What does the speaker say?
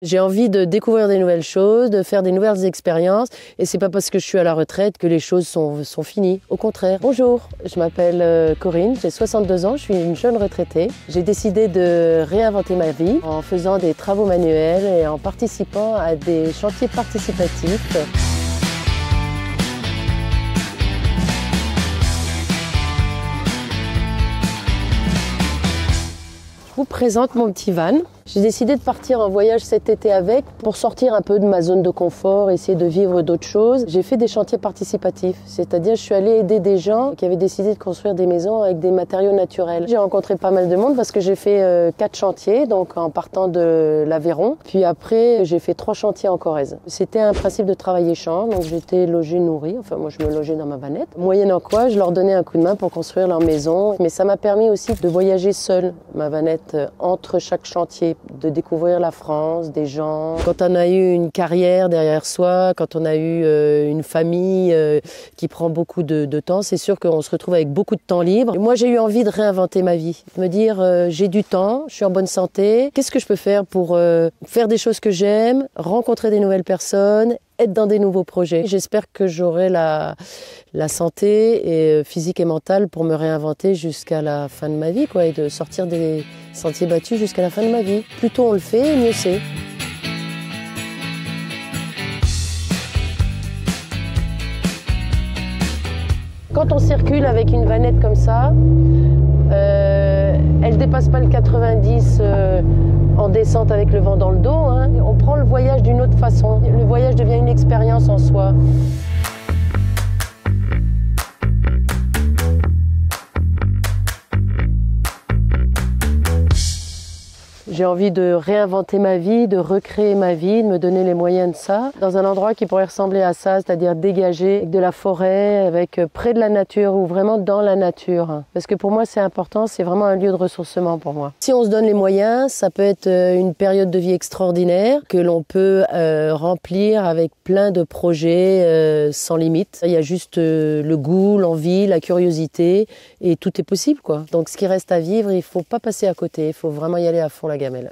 J'ai envie de découvrir des nouvelles choses, de faire des nouvelles expériences. Et c'est pas parce que je suis à la retraite que les choses sont finies. Au contraire. Bonjour, je m'appelle Corinne, j'ai 62 ans, je suis une jeune retraitée. J'ai décidé de réinventer ma vie en faisant des travaux manuels et en participant à des chantiers participatifs. Je vous présente mon petit van. J'ai décidé de partir en voyage cet été avec pour sortir un peu de ma zone de confort, essayer de vivre d'autres choses. J'ai fait des chantiers participatifs, c'est-à-dire je suis allée aider des gens qui avaient décidé de construire des maisons avec des matériaux naturels. J'ai rencontré pas mal de monde parce que j'ai fait 4 chantiers, donc en partant de l'Aveyron. Puis après, j'ai fait 3 chantiers en Corrèze. C'était un principe de travail-échange, donc j'étais logée, nourrie. Enfin, moi, je me logeais dans ma vanette. Moyennant quoi, je leur donnais un coup de main pour construire leur maison. Mais ça m'a permis aussi de voyager seule, ma vanette, entre chaque chantier, de découvrir la France, des gens. Quand on a eu une carrière derrière soi, quand on a eu une famille qui prend beaucoup de temps, c'est sûr qu'on se retrouve avec beaucoup de temps libre. Et moi, j'ai eu envie de réinventer ma vie, de me dire j'ai du temps, je suis en bonne santé, qu'est-ce que je peux faire pour faire des choses que j'aime, rencontrer des nouvelles personnes, être dans des nouveaux projets. J'espère que j'aurai la santé physique et mentale pour me réinventer jusqu'à la fin de ma vie, quoi, et de sortir des sentiers battus jusqu'à la fin de ma vie. Plus tôt on le fait, mieux c'est. Quand on circule avec une vanette comme ça, elle dépasse pas le 90 en descente avec le vent dans le dos, hein. On prend le voyage d'une autre façon. Le voyage devient une expérience en soi. J'ai envie de réinventer ma vie, de recréer ma vie, de me donner les moyens de ça, dans un endroit qui pourrait ressembler à ça, c'est-à-dire dégagé, avec de la forêt, avec près de la nature ou vraiment dans la nature. Parce que pour moi, c'est important, c'est vraiment un lieu de ressourcement pour moi. Si on se donne les moyens, ça peut être une période de vie extraordinaire que l'on peut remplir avec plein de projets sans limite. Il y a juste le goût, l'envie, la curiosité et tout est possible, quoi. Donc ce qui reste à vivre, il faut pas passer à côté, il faut vraiment y aller à fond la gamelle.